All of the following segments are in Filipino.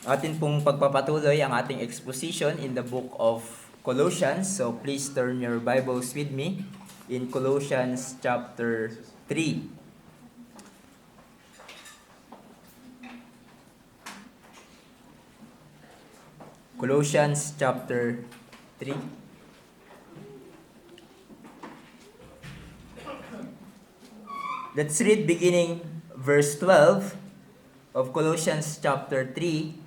Atin pong pagpapatuloy ang ating exposition in the book of Colossians. So please turn your Bibles with me in Colossians chapter 3. Colossians chapter 3. Let's read beginning verse 12 of Colossians chapter 3.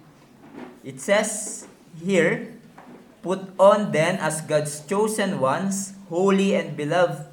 It says here, "Put on then as God's chosen ones, holy and beloved,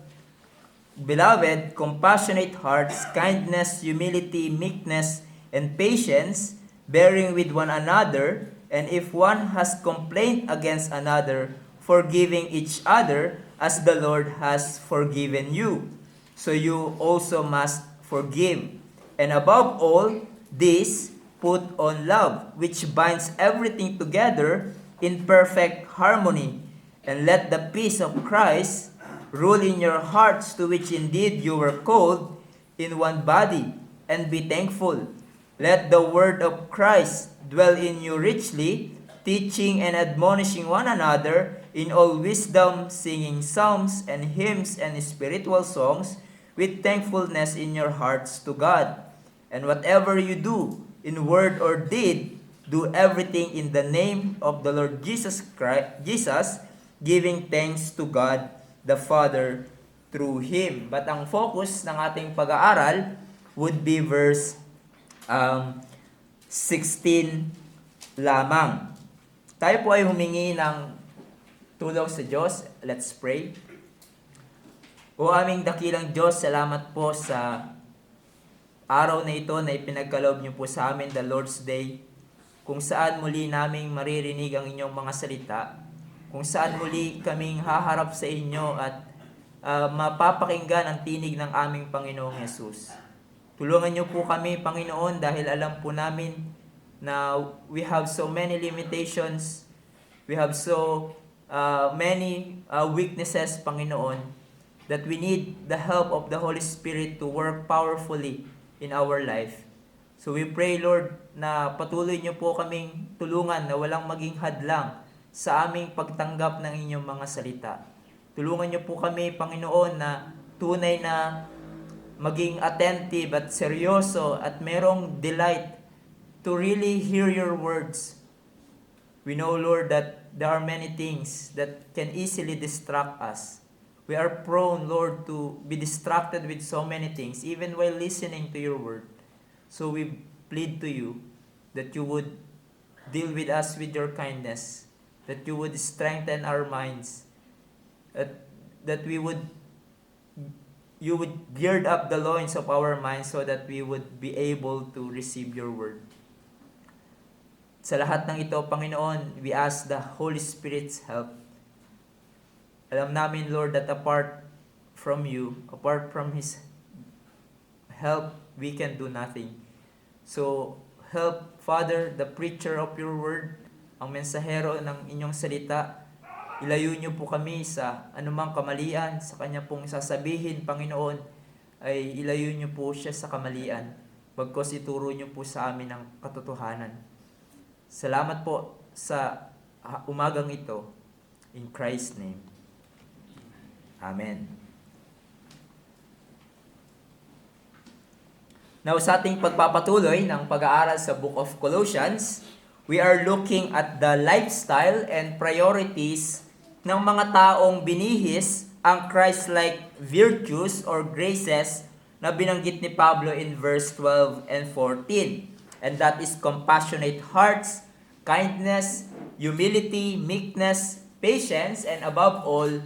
compassionate hearts, kindness, humility, meekness, and patience, bearing with one another, and if one has complained against another, forgiving each other, as the Lord has forgiven you. So you also must forgive. And above all this, put on love, which binds everything together in perfect harmony. And let the peace of Christ rule in your hearts, to which indeed you were called in one body, and be thankful. Let the word of Christ dwell in you richly, teaching and admonishing one another in all wisdom, singing psalms and hymns and spiritual songs with thankfulness in your hearts to God. And whatever you do, in word or deed, do everything in the name of the Lord Jesus Christ, giving thanks to God the Father through Him. But ang focus ng ating pag-aaral would be verse 16 lamang. Tayo po ay humingi ng tulong sa Diyos. Let's pray. O aming dakilang Diyos, salamat po sa araw na ito na ipinagkaloob niyo po sa amin, the Lord's Day, kung saan muli naming maririnig ang inyong mga salita, kung saan muli kaming haharap sa inyo at mapapakinggan ang tinig ng aming Panginoong Yesus. Tulungan niyo po kami, Panginoon, dahil alam po namin na we have so many limitations, we have so many weaknesses, Panginoon, that we need the help of the Holy Spirit to work powerfully in our life. So we pray, Lord, na patuloy niyo po kaming tulungan na walang maging hadlang sa aming pagtanggap ng inyong mga salita. Tulungan niyo po kami, Panginoon, na tunay na maging attentive at seryoso at merong delight to really hear your words. We know, Lord, that there are many things that can easily distract us. We are prone, Lord, to be distracted with so many things, even while listening to your word. So we plead to you that you would deal with us with your kindness, that you would strengthen our minds, that you would gird up the loins of our minds so that we would be able to receive your word. Sa lahat ng ito, Panginoon, we ask the Holy Spirit's help. Alam namin, Lord, that apart from you, apart from His help, we can do nothing. So, help, Father, the preacher of your word, ang mensahero ng inyong salita. Ilayo niyo po kami sa anumang kamalian, sa kanya pong sasabihin, Panginoon, ay ilayo niyo po siya sa kamalian. Bagkos ituro niyo po sa amin ang katotohanan. Salamat po sa umagang ito. In Christ's name. Amen. Now, sa ating pagpapatuloy ng pag-aaral sa Book of Colossians, we are looking at the lifestyle and priorities ng mga taong binihis ang Christ-like virtues or graces na binanggit ni Pablo in verse 12 and 14. And that is compassionate hearts, kindness, humility, meekness, patience, and above all,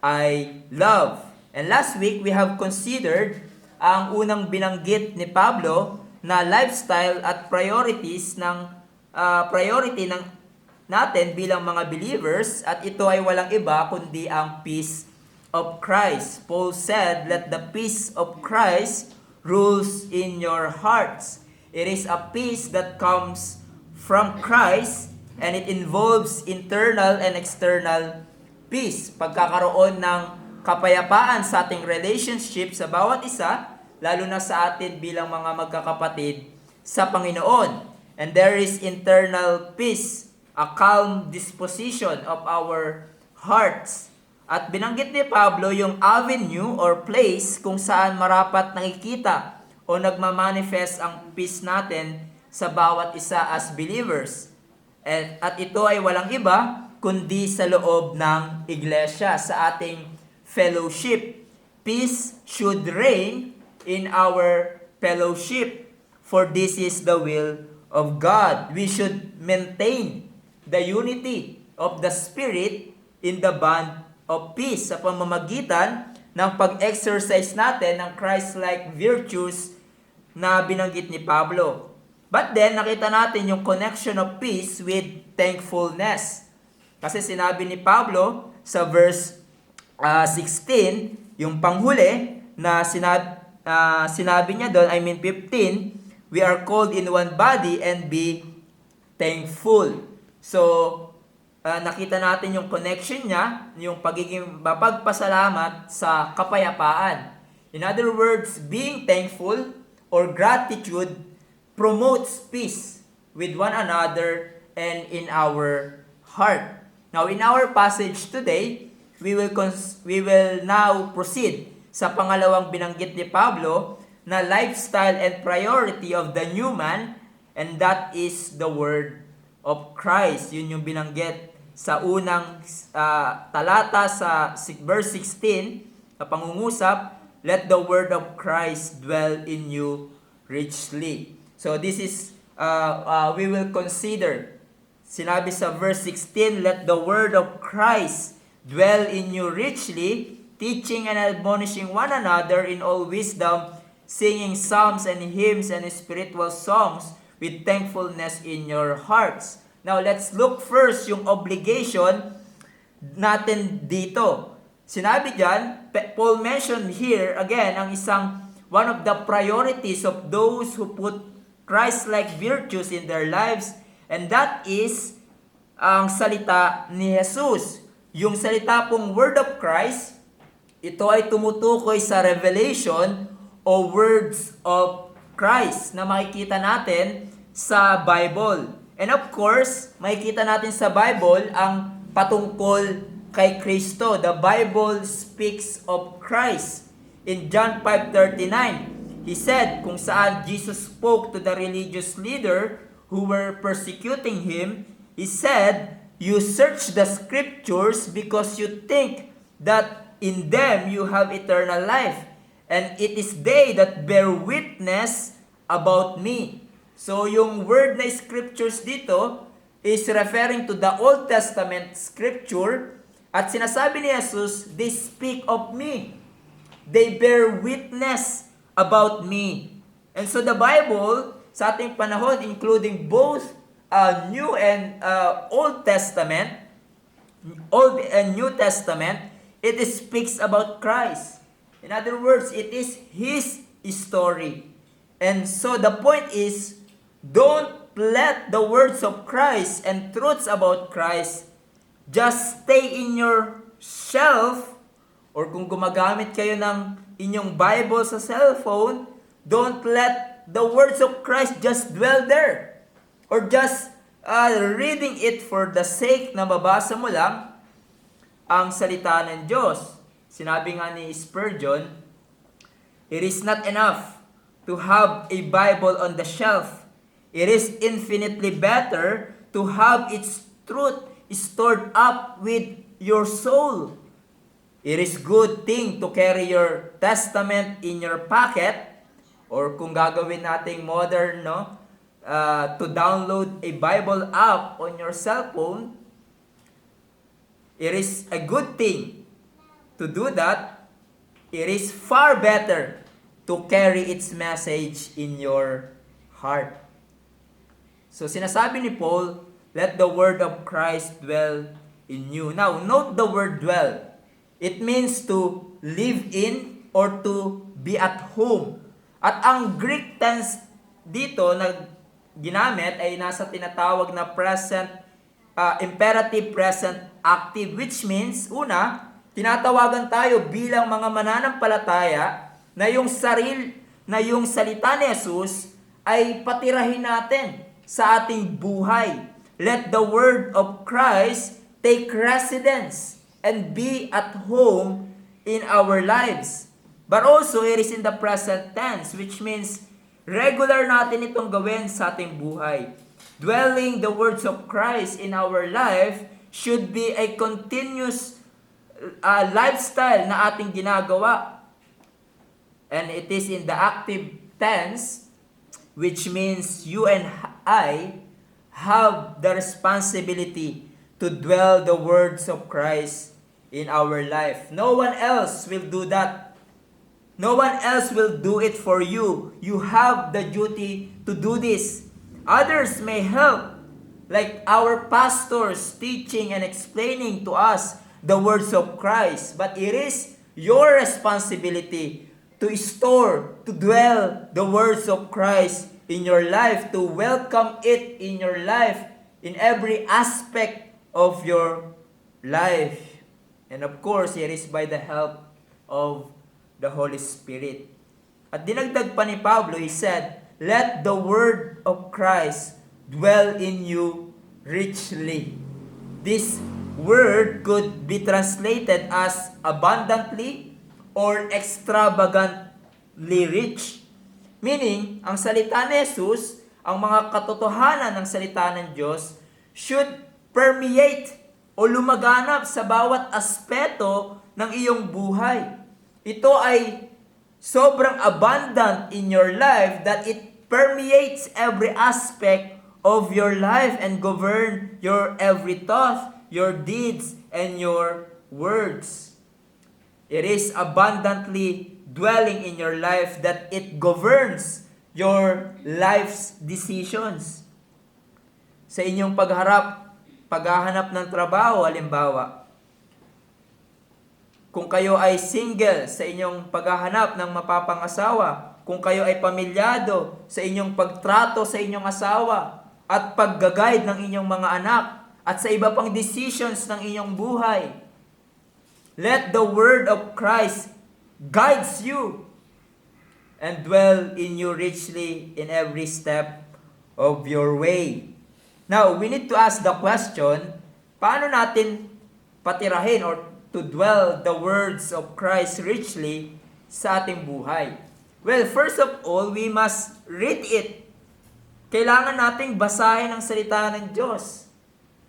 ay love. And last week, we have considered ang unang binanggit ni Pablo na lifestyle at priorities ng priority ng natin bilang mga believers, at ito ay walang iba kundi ang peace of Christ. Paul said, "Let the peace of Christ rules in your hearts." It is a peace that comes from Christ, and it involves internal and external peace, pagkakaroon ng kapayapaan sa ating relationship sa bawat isa, lalo na sa atin bilang mga magkakapatid sa Panginoon. And there is internal peace, a calm disposition of our hearts. At binanggit ni Pablo yung avenue or place kung saan marapat nakikita o nagmamanifest ang peace natin sa bawat isa as believers. At ito ay walang iba kundi sa loob ng iglesia, sa ating fellowship. Peace should reign in our fellowship, for this is the will of God. We should maintain the unity of the Spirit in the bond of peace sa pamamagitan ng pag-exercise natin ng Christ-like virtues na binanggit ni Pablo. But then, nakita natin yung connection of peace with thankfulness. Kasi sinabi ni Pablo sa verse 16, yung panghuli, na sinabi niya doon, 15, we are called in one body and be thankful. So, nakita natin yung connection niya, yung pagiging mapagpasalamat sa kapayapaan. In other words, being thankful or gratitude promotes peace with one another and in our heart. Now, in our passage today, we will now proceed sa pangalawang binanggit ni Pablo na lifestyle and priority of the new man, and that is the word of Christ. Yun yung binanggit sa unang talata sa verse 16 na pangungusap, let the word of Christ dwell in you richly. So this is, we will consider, sinabi sa verse 16, let the word of Christ dwell in you richly, teaching and admonishing one another in all wisdom, singing psalms and hymns and spiritual songs with thankfulness in your hearts. Now, let's look first yung obligation natin dito. Sinabi dyan, Paul mentioned here, again, ang one of the priorities of those who put Christ-like virtues in their lives, and that is ang salita ni Jesus. Yung salita pong word of Christ, ito ay tumutukoy sa revelation o words of Christ na makikita natin sa Bible. And of course, makikita natin sa Bible ang patungkol kay Kristo. The Bible speaks of Christ. In John 5:39, he said, kung saan Jesus spoke to the religious leader who were persecuting him, he said, you search the scriptures because you think that in them you have eternal life, and it is they that bear witness about me. So yung word na scriptures dito is referring to the Old Testament scripture, at sinasabi ni Jesus, they speak of me. They bear witness about me. And so the Bible, sa ating panahon, including both New and Old Testament, Old and New Testament, it speaks about Christ. In other words, it is His story. And so the point is, don't let the words of Christ and truths about Christ just stay in your shelf, or kung gumagamit kayo ng inyong Bible sa cellphone, don't let the words of Christ just dwell there. Or just reading it for the sake na mabasa mo lang ang salita ng Diyos. Sinabi nga ni Spurgeon, it is not enough to have a Bible on the shelf. It is infinitely better to have its truth stored up with your soul. It is good thing to carry your testament in your pocket, or kung gagawin nating modern, to download a Bible app on your cell phone. It is a good thing to do that. It is far better to carry its message in your heart. So sinasabi ni Paul, let the word of Christ dwell in you. Now, note the word dwell. It means to live in or to be at home. At ang Greek tense dito na ginamit ay nasa tinatawag na present, imperative present active, which means, una, tinatawagan tayo bilang mga mananampalataya na yung salita ni Jesus ay patirahin natin. sa ating buhay. Let the word of Christ take residence and be at home in our lives. But also, it is in the present tense, which means regular natin itong gawin sa ating buhay. Dwelling the words of Christ in our life should be a continuous lifestyle na ating ginagawa. And it is in the active tense, which means you and I have the responsibility to dwell the words of Christ in our life. No one else will do that. No one else will do it for you. You have the duty to do this. Others may help, like our pastors teaching and explaining to us the words of Christ. But it is your responsibility to store, to dwell the words of Christ in your life, to welcome it in your life, in every aspect of your life. And of course, it is by the help of the Holy Spirit. At dinagdag pa ni Pablo, he said, let the word of Christ dwell in you richly. This word could be translated as abundantly or extravagantly rich. Meaning, ang salita ni Jesus, ang mga katotohanan ng salita ng Diyos should permeate o lumaganap sa bawat aspeto ng iyong buhay. Ito ay sobrang abundant in your life that it permeates every aspect of your life and govern your every thought, your deeds, and your words. It is abundantly dwelling in your life that it governs your life's decisions. Sa inyong paghahanap ng trabaho, halimbawa, kung kayo ay single sa inyong paghahanap ng mapapangasawa, kung kayo ay pamilyado sa inyong pagtrato sa inyong asawa, at pagga-guide ng inyong mga anak, at sa iba pang decisions ng inyong buhay, let the word of Christ guides you and dwell in you richly in every step of your way. Now, we need to ask the question, paano natin patirahin or to dwell the words of Christ richly sa ating buhay? Well, first of all, we must read it. Kailangan nating basahin ang salita ng Diyos.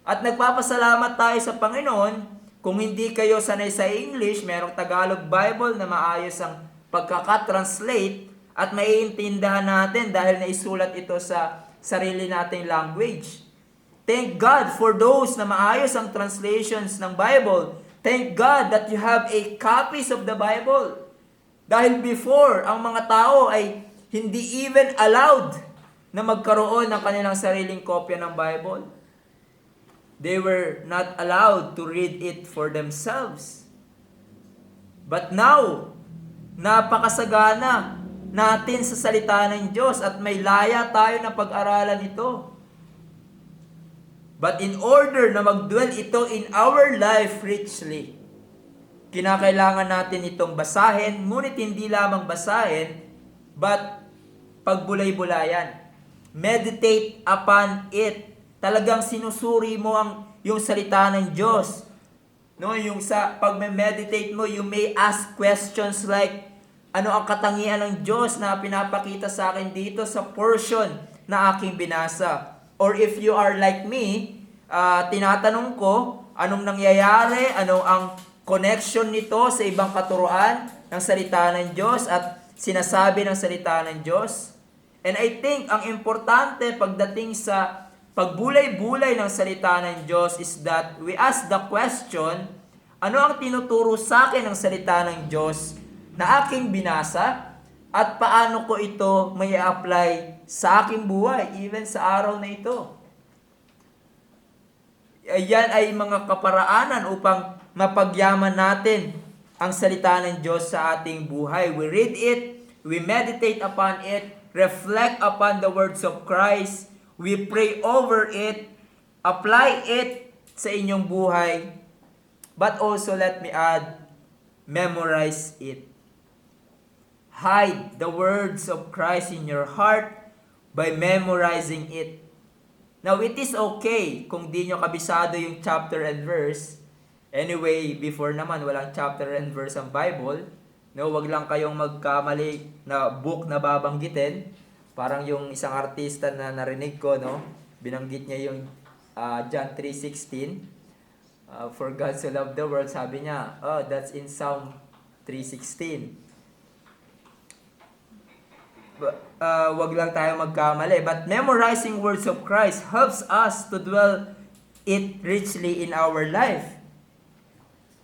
At nagpapasalamat tayo sa Panginoon. Kung hindi kayo sanay sa English, merong Tagalog Bible na maayos ang pagkakatranslate at maiintindihan natin dahil naisulat ito sa sarili nating language. Thank God for those na maayos ang translations ng Bible. Thank God that you have a copies of the Bible. Dahil before, ang mga tao ay hindi even allowed na magkaroon ng kanilang sariling kopya ng Bible. They were not allowed to read it for themselves. But now, napakasagana natin sa salita ng Diyos at may laya tayo na pag-aralan ito. But in order na mag-dwell ito in our life richly, kinakailangan natin itong basahin, ngunit hindi lamang basahin, but pagbulay-bulayan. Meditate upon it. Talagang sinusuri mo yung salita ng Diyos. No, yung sa pag-meditate mo, you may ask questions like, ano ang katangian ng Diyos na pinapakita sa akin dito sa portion na aking binasa? Or if you are like me, tinatanong ko, anong nangyayari, ano ang connection nito sa ibang katuruan ng salita ng Diyos at sinasabi ng salita ng Diyos? And I think ang importante pagdating sa pagbulay-bulay ng salita ng Diyos is that we ask the question, ano ang tinuturo sa akin ng salita ng Diyos na aking binasa at paano ko ito may apply sa aking buhay, even sa araw na ito. Yan ay mga kaparaanan upang mapagyaman natin ang salita ng Diyos sa ating buhay. We read it, we meditate upon it, reflect upon the words of Christ, we pray over it, apply it sa inyong buhay, but also let me add, memorize it. Hide the words of Christ in your heart by memorizing it. Now, it is okay kung di nyo kabisado yung chapter and verse. Anyway, before naman, walang chapter and verse ang Bible. No, wag lang kayong magkamali na book na babanggitin. Parang yung isang artista na narinig ko, no? Binanggit niya yung John 3:16. For God so loved the world, sabi niya, oh, that's in Psalm 3:16. Wag lang tayo magkamali. But memorizing words of Christ helps us to dwell it richly in our life.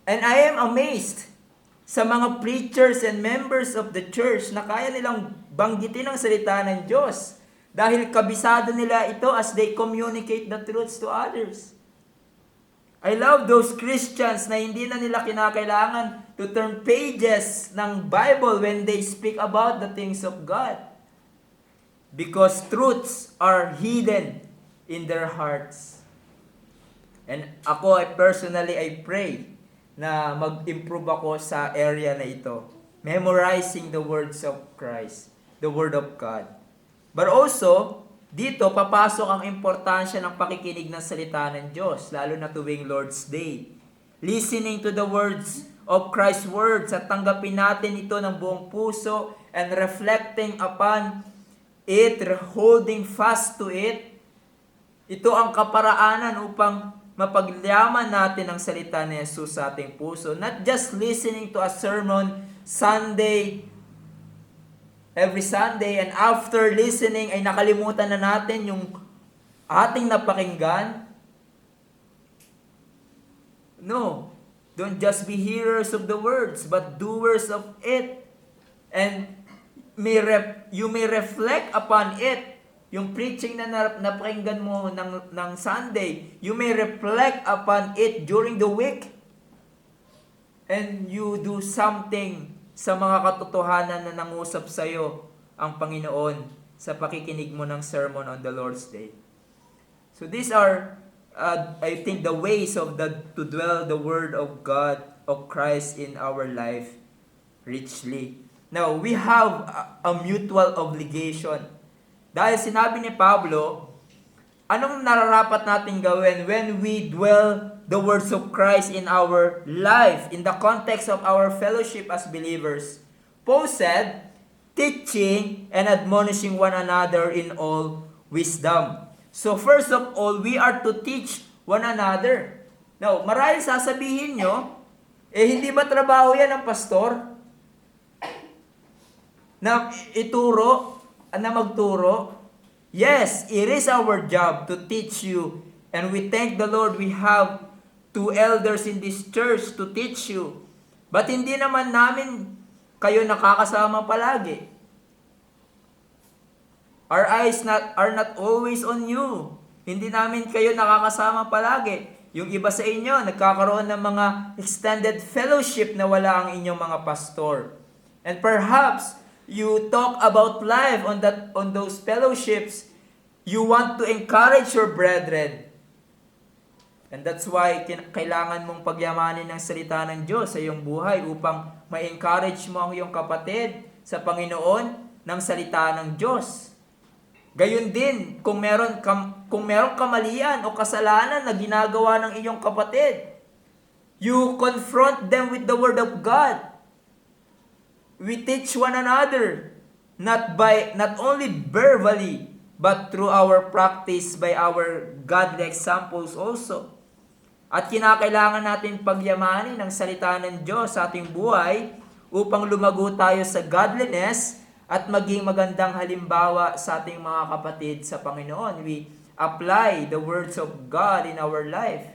And I am amazed sa mga preachers and members of the church na kaya nilang banggitin ang salita ng Diyos dahil kabisado nila ito as they communicate the truths to others. I love those Christians na hindi na nila kinakailangan to turn pages ng Bible when they speak about the things of God. Because truths are hidden in their hearts. And ako, personally, I pray na mag-improve ako sa area na ito. Memorizing the words of Christ, the Word of God. But also, dito, papasok ang importansya ng pakikinig ng salita ng Diyos, lalo na tuwing Lord's Day. Listening to the words of Christ's words at tanggapin natin ito ng buong puso and reflecting upon it, holding fast to it. Ito ang kaparaanan upang mapagyaman natin ang salita ni Jesus sa ating puso. Not just listening to a sermon every Sunday, and after listening ay nakalimutan na natin yung ating napakinggan. No, don't just be hearers of the words, but doers of it. And you may reflect upon it. Yung preaching na napakinggan mo ng Sunday, you may reflect upon it during the week. And you do something sa mga katotohanan na nangusap sa iyo ang Panginoon sa pakikinig mo ng sermon on the Lord's Day. So these are, I think, the ways to dwell the Word of God, of Christ in our life richly. Now, we have a mutual obligation. Dahil sinabi ni Pablo, anong nararapat natin gawin when we dwell the words of Christ in our life, in the context of our fellowship as believers? Paul said, teaching and admonishing one another in all wisdom. So first of all, we are to teach one another. Now, marahil sasabihin nyo, hindi ba trabaho yan ng pastor? Na ituro, na magturo? Yes, it is our job to teach you. And we thank the Lord we have 2 elders in this church to teach you. But hindi naman namin kayo nakakasama palagi. Our eyes are not always on you. Hindi namin kayo nakakasama palagi. Yung iba sa inyo, nagkakaroon ng mga extended fellowship na wala ang inyong mga pastor. And perhaps, you talk about life on those fellowships. You want to encourage your brethren. And that's why kailangan mong pagyamanin ng salita ng Diyos sa iyong buhay upang ma-encourage mo ang iyong kapatid sa Panginoon ng salita ng Diyos. Gayun din, kung meron kamalian o kasalanan na ginagawa ng iyong kapatid, you confront them with the Word of God. We teach one another, not only verbally, but through our practice by our godly examples also. At kinakailangan natin pagyamanin ang salita ng Diyos sa ating buhay upang lumago tayo sa godliness at maging magandang halimbawa sa ating mga kapatid sa Panginoon. We apply the words of God in our life.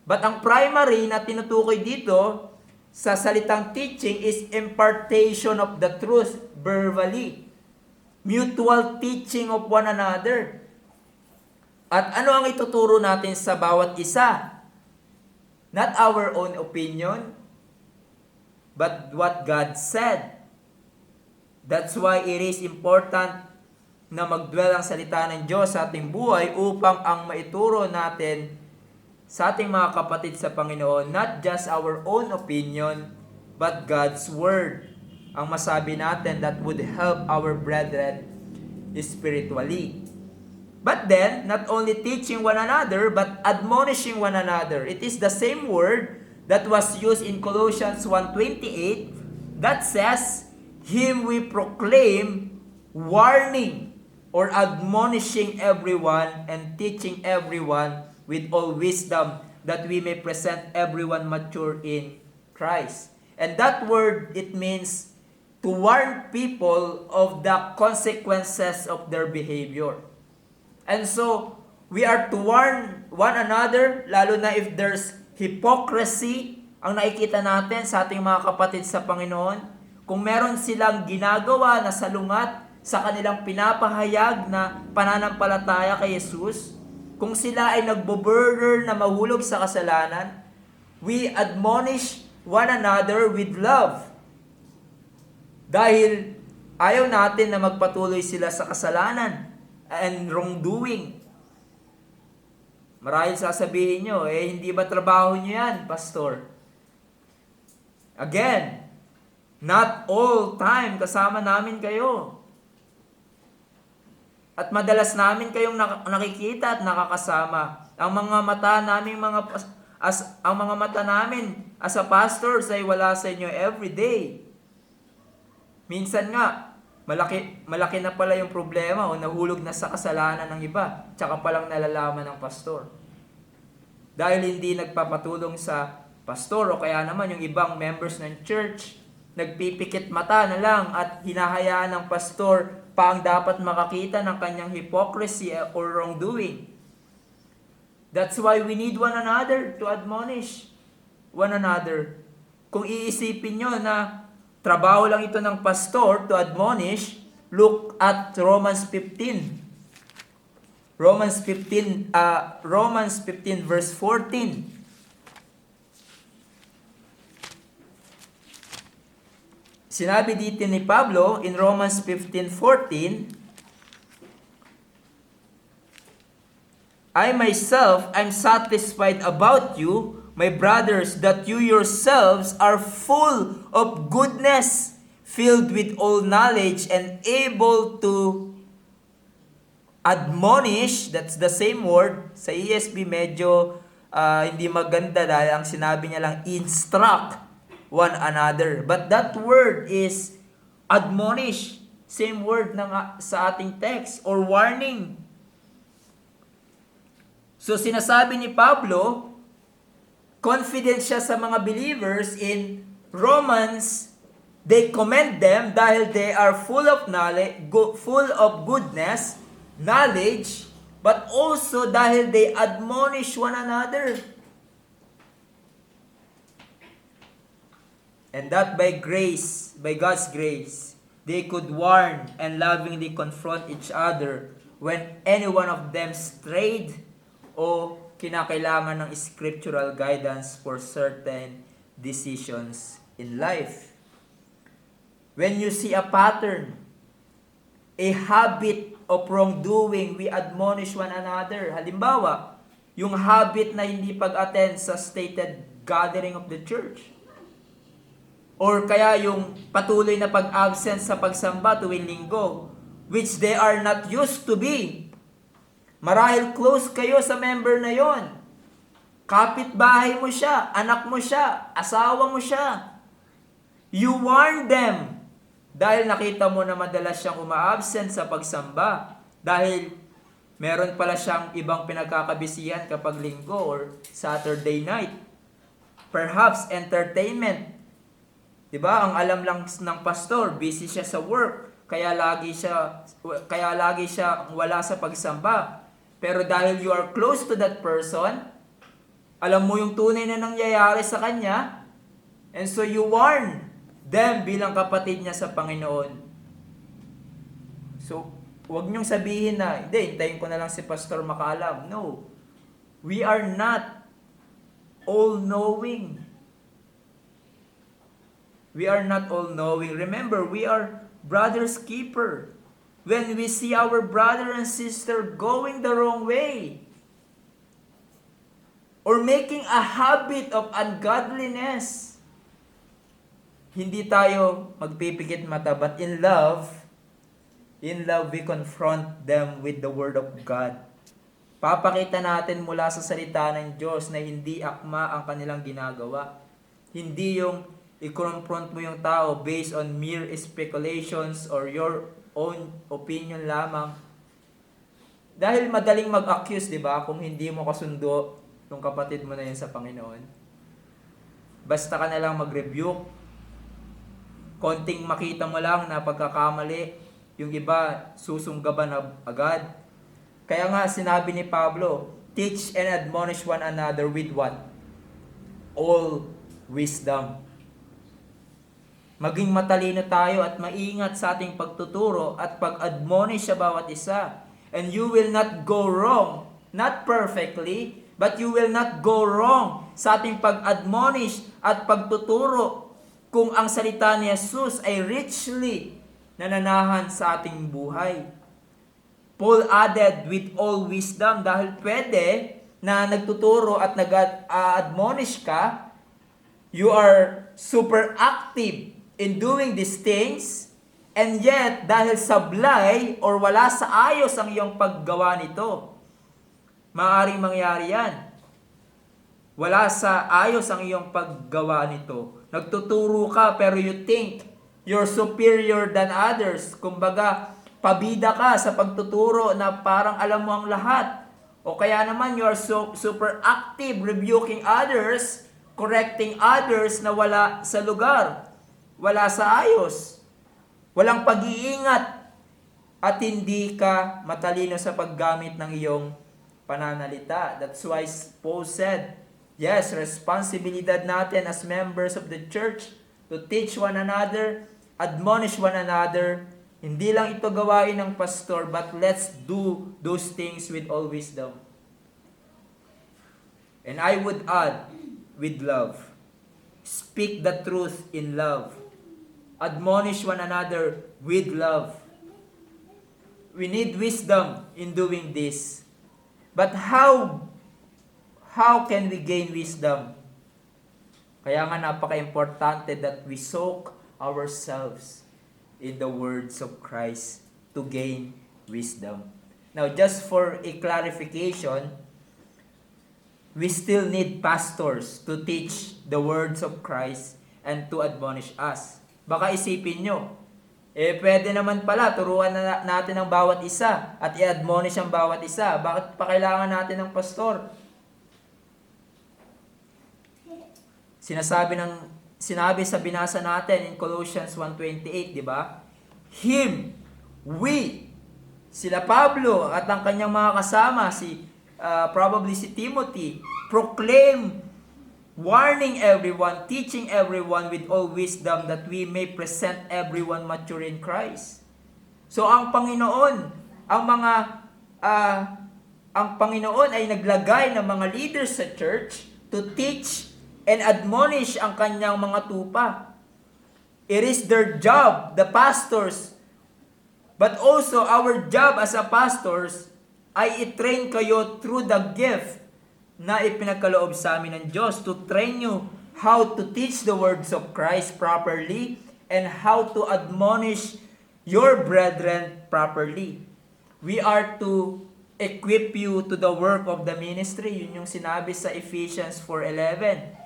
But ang primary na tinutukoy dito sa salitang teaching is impartation of the truth verbally. Mutual teaching of one another. At ano ang ituturo natin sa bawat isa? Not our own opinion, but what God said. That's why it is important na magdwell ang salita ng Diyos sa ating buhay upang ang maituro natin sa ating mga kapatid sa Panginoon, not just our own opinion, but God's Word. Ang masabi natin that would help our brethren spiritually. But then, not only teaching one another, but admonishing one another. It is the same word that was used in Colossians 1:28 that says, Him we proclaim, warning or admonishing everyone and teaching everyone with all wisdom, that we may present everyone mature in Christ. And that word, it means to warn people of the consequences of their behavior. And so, we are to warn one another, lalo na if there's hypocrisy ang nakikita natin sa ating mga kapatid sa Panginoon. Kung meron silang ginagawa na salungat sa kanilang pinapahayag na pananampalataya kay Jesus, kung sila ay nagbo-burden na mahulog sa kasalanan, we admonish one another with love. Dahil ayaw natin na magpatuloy sila sa kasalanan and wrongdoing. Marahil sasabihin nyo, hindi ba trabaho nyo yan, Pastor? Again, not all time kasama namin kayo. At madalas namin kayong nakikita at nakakasama. Ang mga mata namin ang mga mata namin as a pastor ay wala sa inyo every day. Minsan nga, malaki na pala yung problema o nahulog na sa kasalanan ng iba, tsaka palang nalalaman ng pastor. Dahil hindi nagpapatulong sa pastor o kaya naman yung ibang members ng church, nagpipikit mata na lang at hinahayaan ng pastor pa ang dapat makakita ng kanyang hypocrisy or wrongdoing. That's why we need one another to admonish one another. Kung iisipin nyo na trabaho lang ito ng pastor to admonish, look at Romans 15. Romans 15 verse 14. Sinabi dito ni Pablo in Romans 15:14, I'm satisfied about you, my brothers, that you yourselves are full of goodness, filled with all knowledge, and able to admonish. That's the same word. Sa ESV medyo hindi maganda dahil ang sinabi niya lang instruct one another. But that word is admonish. Same word sa ating text, or warning. So sinasabi ni Pablo, confident siya sa mga believers in Romans. They commend them dahil they are full of knowledge, full of goodness, knowledge, but also dahil they admonish one another. And that by grace, by God's grace, they could warn and lovingly confront each other when any one of them strayed o kinakailangan ng scriptural guidance for certain decisions in life. When you see a pattern, a habit of wrongdoing, we admonish one another. Halimbawa, yung habit na hindi pag-attend sa stated gathering of the church. Or kaya yung patuloy na pag-absent sa pagsamba tuwing linggo, which they are not used to be. Marahil close kayo sa member na yon. Kapitbahay mo siya, anak mo siya, asawa mo siya. You warn them dahil nakita mo na madalas siyang uma-absent sa pagsamba. Dahil meron pala siyang ibang pinagkakabisihan kapag linggo or Saturday night. Perhaps entertainment. Diba? Ang alam lang ng pastor, busy siya sa work, kaya lagi siya wala sa pagsamba. Pero dahil you are close to that person, alam mo yung tunay na nangyayari sa kanya, and so you warn them bilang kapatid niya sa Panginoon. So, huwag niyong sabihin na, hindi, hintayin ko na lang si pastor makaalam. No. We are not all-knowing. We are not all-knowing. Remember, we are brother's keeper. When we see our brother and sister going the wrong way, or making a habit of ungodliness, hindi tayo magpipikit mata, but in love, In love, we confront them with the Word of God. Papakita natin mula sa salita ng Diyos na hindi akma ang kanilang ginagawa. Hindi yung i-confront mo yung tao based on mere speculations or your own opinion lamang. Dahil madaling mag-accuse, di ba? Kung hindi mo kasundo yung kapatid mo na yun sa Panginoon. Basta ka na lang mag-rebuke. Konting makita mo lang na pagkakamali, yung iba susunggaban agad. Kaya nga sinabi ni Pablo, teach and admonish one another with what? All wisdom. Maging matalino tayo at maingat sa ating pagtuturo at pag-admonish sa bawat isa. And you will not go wrong, not perfectly, but you will not go wrong sa ating pag-admonish at pagtuturo kung ang salita ni Jesus ay richly nananahan sa ating buhay. Paul added with all wisdom dahil pwede na nagtuturo at nag-admonish ka, you are super active in doing these things, and yet dahil sablay or wala sa ayos ang iyong paggawa nito, maaaring mangyari yan. Wala sa ayos ang iyong paggawa nito. Nagtuturo ka pero you think you're superior than others. Kumbaga, pabida ka sa pagtuturo na parang alam mo ang lahat. O kaya naman you are super active rebuking others, correcting others na wala sa lugar, wala sa ayos, walang pag-iingat, at hindi ka matalino sa paggamit ng iyong pananalita. That's why Paul said, yes, responsibilidad natin as members of the church to teach one another, admonish one another. Hindi lang ito gawain ng pastor, but let's do those things with all wisdom. And I would add, with love. Speak the truth in love. Admonish one another with love. We need wisdom in doing this. But how can we gain wisdom? Kaya nga napaka-importante that we soak ourselves in the words of Christ to gain wisdom. Now, just for a clarification, we still need pastors to teach the words of Christ and to admonish us. Baka isipin nyo, pwede naman pala, turuan na natin ang bawat isa at i-admonish ang bawat isa. Bakit pa kailangan natin ng pastor? Sinabi sa binasa natin in Colossians 1:28, di ba? Him, we, sila Pablo at ang kanyang mga kasama, probably si Timothy, proclaim, warning everyone, teaching everyone with all wisdom that we may present everyone mature in Christ. So ang Panginoon, ang Panginoon ay naglagay ng mga leaders sa church to teach and admonish ang kanyang mga tupa. It is their job, the pastors, but also our job as a pastors ay i-train kayo through the gift na ipinagkaloob sa amin ng Diyos to train you how to teach the words of Christ properly and how to admonish your brethren properly. We are to equip you to the work of the ministry. Yun yung sinabi sa Ephesians 4:11.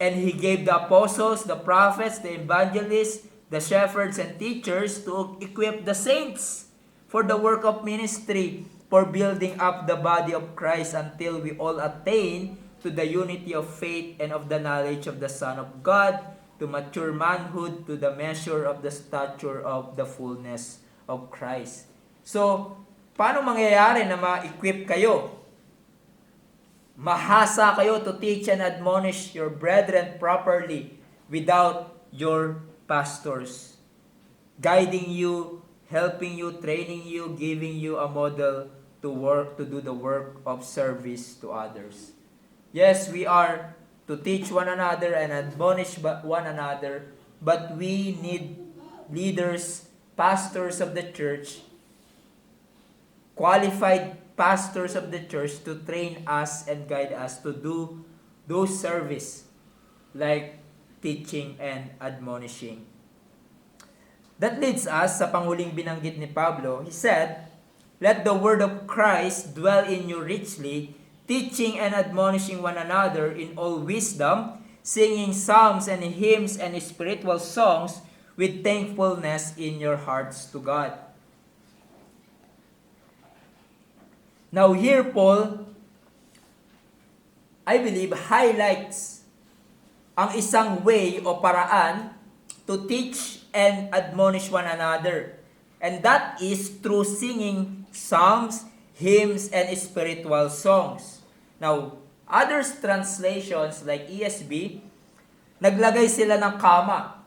And He gave the apostles, the prophets, the evangelists, the shepherds and teachers to equip the saints for the work of ministry, for building up the body of Christ until we all attain to the unity of faith and of the knowledge of the Son of God, to mature manhood, to the measure of the stature of the fullness of Christ. So, paano mangyayari na ma-equip kayo? Mahasa kayo to teach and admonish your brethren properly without your pastors guiding you, helping you, training you, giving you a model to do the work of service to others. Yes, we are to teach one another and admonish one another, but we need leaders, pastors of the church, qualified pastors of the church to train us and guide us to do those service like teaching and admonishing. That leads us sa panghuling binanggit ni Pablo. He said, "Let the word of Christ dwell in you richly, teaching and admonishing one another in all wisdom, singing psalms and hymns and spiritual songs with thankfulness in your hearts to God." Now here, Paul, I believe, highlights ang isang way o paraan to teach and admonish one another. And that is through singing psalms, hymns, and spiritual songs. Now, other translations like ESV, naglagay sila ng comma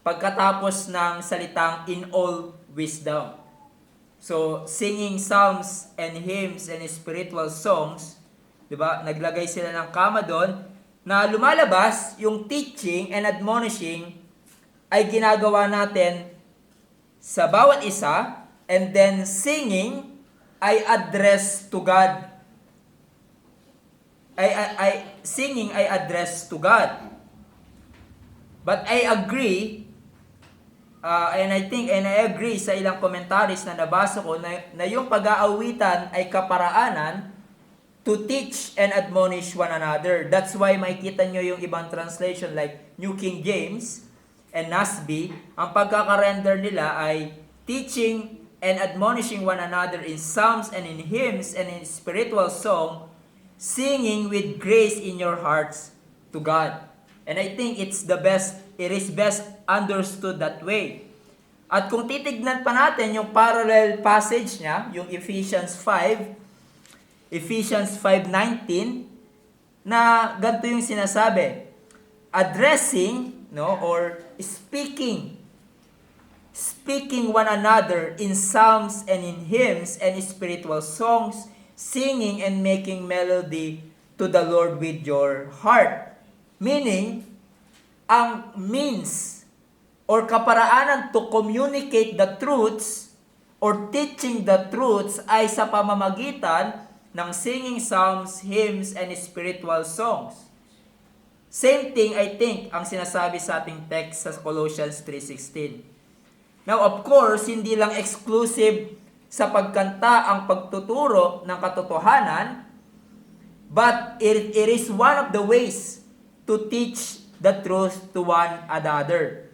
pagkatapos ng salitang in all wisdom. So, singing psalms and hymns and spiritual songs, di ba? Naglagay sila ng comma doon na lumalabas yung teaching and admonishing ay ginagawa natin sa bawat isa, and then singing ay address to God. Singing ay address to God. But I agree, and I agree sa ilang commentaries na nabasa ko na yung pag-aawitan ay kaparaanan to teach and admonish one another. That's why makikita nyo yung ibang translation like New King James and NASB, ang pagkaka-render nila ay teaching and admonishing one another in psalms and in hymns and in spiritual song, singing with grace in your hearts to God. And I think it is best understood that way. At kung titignan pa natin yung parallel passage niya, yung Ephesians 5:19, na ganito yung sinasabi, addressing, or speaking one another in psalms and in hymns and spiritual songs, singing and making melody to the Lord with your heart. Meaning, ang means or kaparaanan to communicate the truths or teaching the truths ay sa pamamagitan ng singing psalms, hymns, and spiritual songs. Same thing, I think, ang sinasabi sa ating text sa Colossians 3:16. Now, of course, hindi lang exclusive sa pagkanta ang pagtuturo ng katotohanan, but it is one of the ways to teach the truth to one another.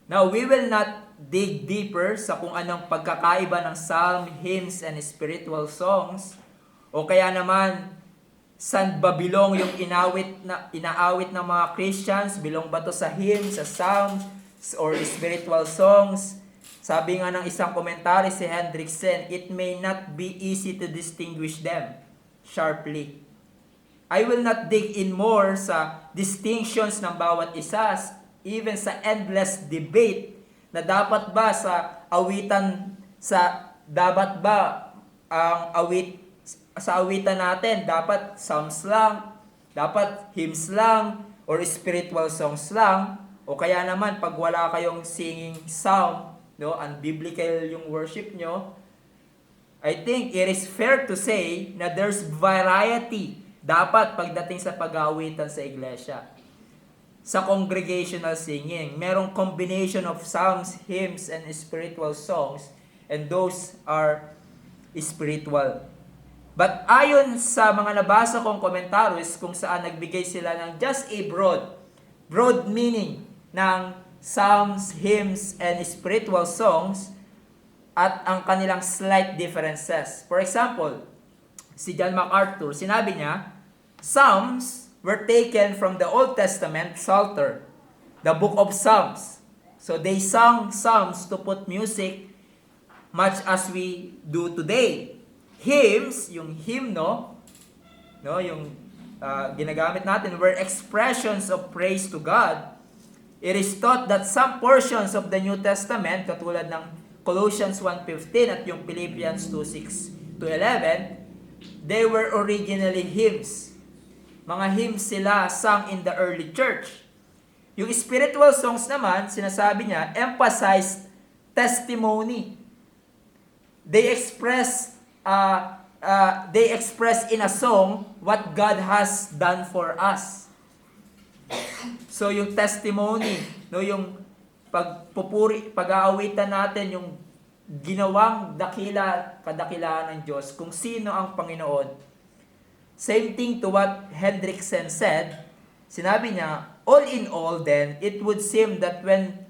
Now, we will not dig deeper sa kung anong pagkakaiba ng psalm, hymns, and spiritual songs, o kaya naman saan ba bilong yung inaawit ng mga Christians? Bilong ba to sa hymns, sa psalms, or spiritual songs? Sabi nga ng isang komentary si Hendrickson, it may not be easy to distinguish them sharply. I will not dig in more sa distinctions ng bawat isa, even sa endless debate na dapat ba sa awitan natin, dapat psalms lang, dapat hymns lang, or spiritual songs lang, o kaya naman pag wala kayong singing psalm, unbiblical yung worship nyo, I think it is fair to say na there's variety dapat pagdating sa pag-aawitan sa iglesia. Sa congregational singing, merong combination of psalms, hymns, and spiritual songs, and those are spiritual. But ayon sa mga nabasa kong commentaries kung saan nagbigay sila ng just a broad meaning ng psalms, hymns, and spiritual songs at ang kanilang slight differences. For example, si John MacArthur, sinabi niya, psalms were taken from the Old Testament Psalter, the book of Psalms. So they sang psalms to put music much as we do today. Hymns, yung hymno, yung ginagamit natin, were expressions of praise to God. It is thought that some portions of the New Testament, katulad ng Colossians 1:15 at yung Philippians 2:6-11, they were originally hymns. Mga hymns sila sung in the early church. Yung spiritual songs naman, sinasabi niya, emphasized testimony. They express in a song what God has done for us. So yung testimony, yung pag-aawitan natin yung ginawang kadakilaan ng Diyos, kung sino ang Panginoon. Same thing to what Hendrickson said. Sinabi niya, all in all then, it would seem that when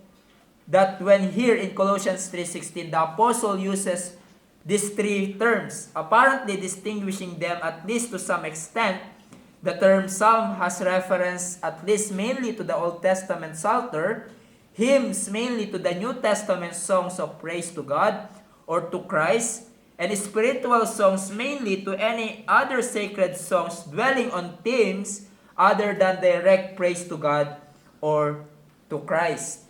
here in Colossians 3:16, the apostle uses these three terms, apparently distinguishing them at least to some extent. The term psalm has reference at least mainly to the Old Testament Psalter, hymns mainly to the New Testament songs of praise to God or to Christ, and spiritual songs mainly to any other sacred songs dwelling on themes other than direct praise to God or to Christ.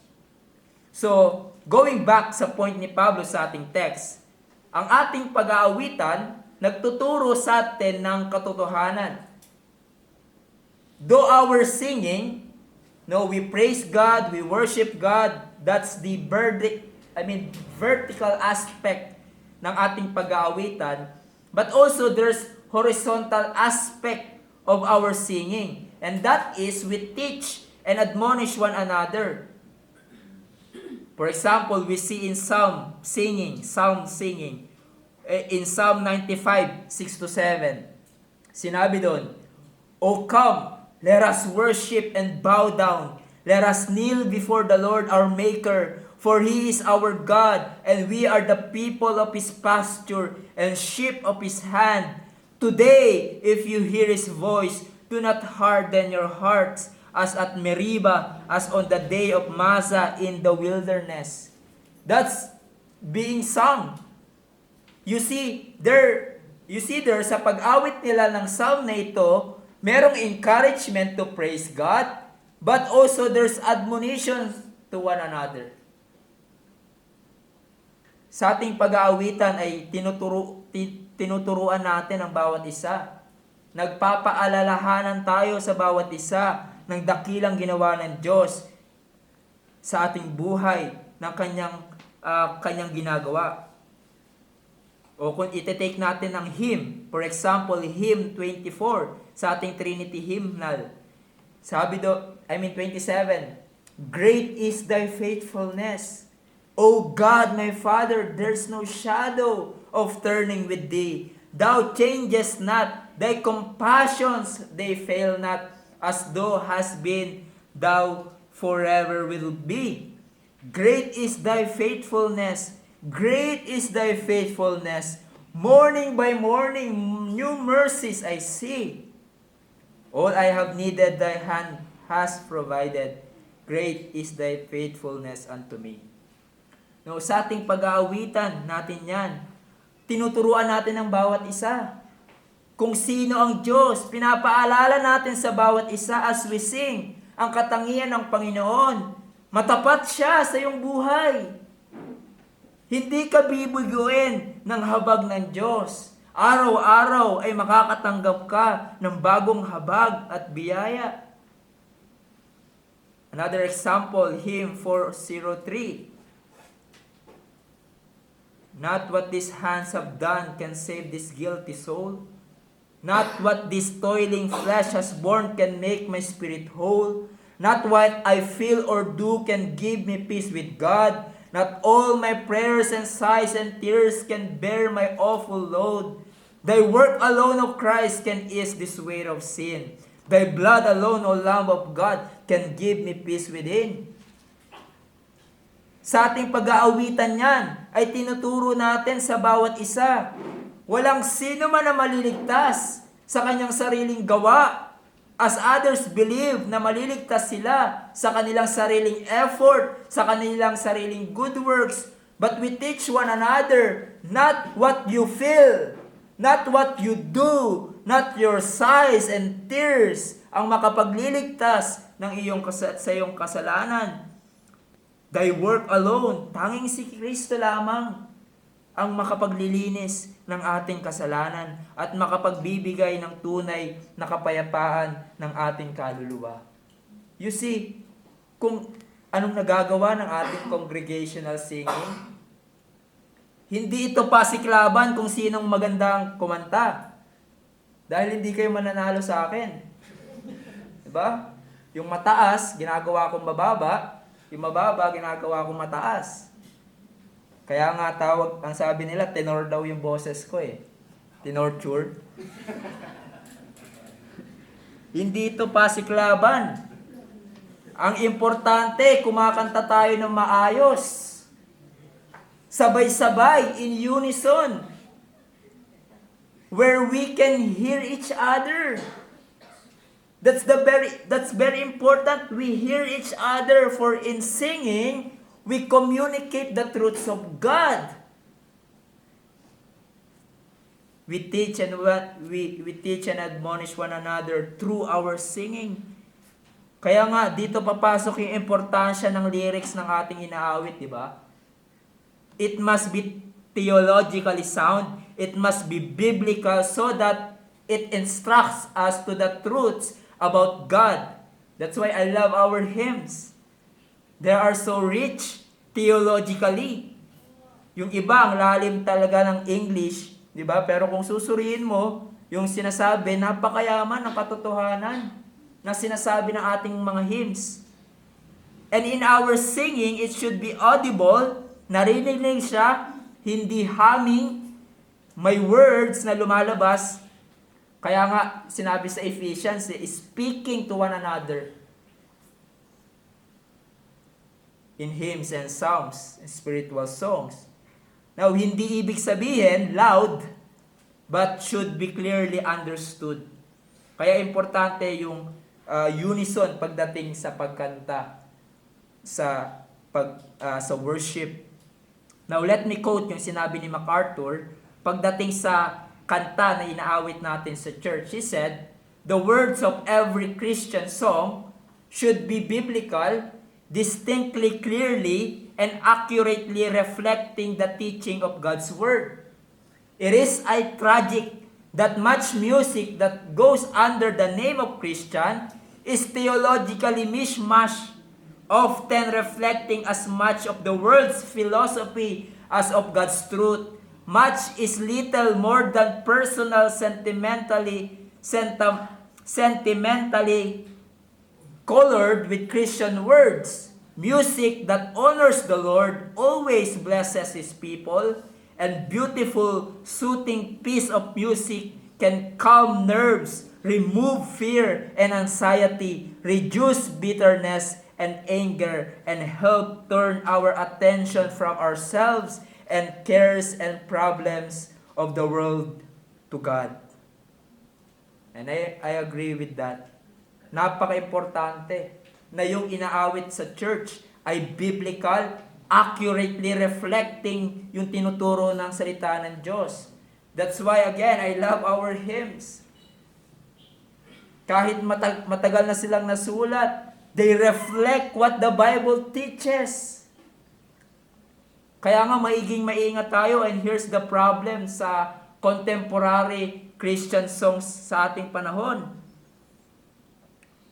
So, going back sa point ni Pablo sa ating text, ang ating pag-aawitan nagtuturo sa atin ng katotohanan. Though our singing, we praise God, we worship God, that's the vertical aspect ng ating pag-aawitan, but also there's horizontal aspect of our singing, and that is we teach and admonish one another. For example, we see in psalm singing, in Psalm 95, 6-7, sinabi doon, O come, let us worship and bow down. Let us kneel before the Lord our Maker, for He is our God, and we are the people of His pasture and sheep of His hand. Today, if you hear His voice, do not harden your hearts, as at Meribah, as on the day of Massah in the wilderness. That's being sung. You see there sa pag-awit nila ng psalm na ito, merong encouragement to praise God, but also there's admonition to one another. Sa ating pag-aawitan ay tinuturuan natin ang bawat isa. Nagpapaalalahanan tayo sa bawat isa ng dakilang ginawa ng Diyos sa ating buhay, ng kanyang ginagawa. O kung iti-take natin ang hymn, for example, hymn 24 sa ating Trinity hymnal. Sabi 27, Great is thy faithfulness, O God my Father, there's no shadow of turning with thee. Thou changest not, thy compassions they fail not, as thou hast been, thou forever will be. Great is thy faithfulness, great is thy faithfulness. Morning by morning, new mercies I see. All I have needed, thy hand has provided. Great is thy faithfulness unto me. No, sa ating pag-aawitan natin yan, tinuturuan natin ang bawat isa. Kung sino ang Diyos, pinapaalala natin sa bawat isa as we sing ang katangian ng Panginoon. Matapat siya sa iyong buhay. Hindi ka bibiguin ng habag ng Diyos. Araw-araw ay makakatanggap ka ng bagong habag at biyaya. Another example, hymn 403. Not what these hands have done can save this guilty soul. Not what this toiling flesh has borne can make my spirit whole. Not what I feel or do can give me peace with God. Not all my prayers and sighs and tears can bear my awful load. Thy work alone, O Christ, can ease this weight of sin. Thy blood alone, O Lamb of God, can give me peace within. Sa ating pag-aawitan yan, ay tinuturo natin sa bawat isa. Walang sino man na maliligtas sa kanyang sariling gawa, as others believe na maliligtas sila sa kanilang sariling effort, sa kanilang sariling good works. But we teach one another, not what you feel, not what you do, not your sighs and tears ang makapagliligtas sa iyong kasalanan. Thy work alone, tanging si Kristo lamang ang makapaglilinis ng ating kasalanan at makapagbibigay ng tunay na kapayapaan ng ating kaluluwa. You see, kung anong nagagawa ng ating congregational singing, hindi ito pasiklaban kung sinong magandang kumanta. Dahil hindi kayo mananalo sa akin. Diba? Yung mataas, ginagawa kong mababa. Yung mababa, ginagawa ko mataas. Kaya nga ang sabi nila, tenor daw yung boses ko eh. Tenorture. Hindi ito pasiklaban. Ang importante, kumakanta tayo ng maayos. Sabay-sabay, in unison. Where we can hear each other. That's very important. We hear each other, for in singing, we communicate the truths of God. We teach and admonish one another through our singing. Kaya nga, dito papasok yung importansya ng lyrics ng ating inaawit, di ba? It must be theologically sound. It must be biblical so that it instructs us to the truths about God. That's why I love our hymns. They are so rich theologically. Yung iba, ang lalim talaga ng English, di ba? Pero kung susuriin mo, yung sinasabi, napakayaman ng katotohanan na sinasabi ng ating mga hymns. And in our singing, it should be audible. Narinig siya, hindi humming, may words na lumalabas. Kaya nga, sinabi sa Ephesians, speaking to one another in hymns and psalms, and spiritual songs. Now, hindi ibig sabihin loud, but should be clearly understood. Kaya importante yung unison pagdating sa pagkanta, sa worship. Now, let me quote yung sinabi ni MacArthur pagdating sa kanta na inaawit natin sa church. He said, "The words of every Christian song should be biblical, distinctly, clearly, and accurately reflecting the teaching of God's Word. It is tragic that much music that goes under the name of Christian is theologically mishmash, often reflecting as much of the world's philosophy as of God's truth. Much is little more than personal, sentimentally colored with Christian words. Music that honors the Lord always blesses His people, and beautiful, soothing piece of music can calm nerves, remove fear and anxiety, reduce bitterness and anger, and help turn our attention from ourselves and cares and problems of the world to God." And I agree with that. Napaka-importante na yung inaawit sa church ay biblical, accurately reflecting yung tinuturo ng salita ng Diyos. That's why, again, I love our hymns. Kahit matagal na silang nasulat, they reflect what the Bible teaches. Kaya nga maingat tayo, and here's the problem sa contemporary Christian songs sa ating panahon.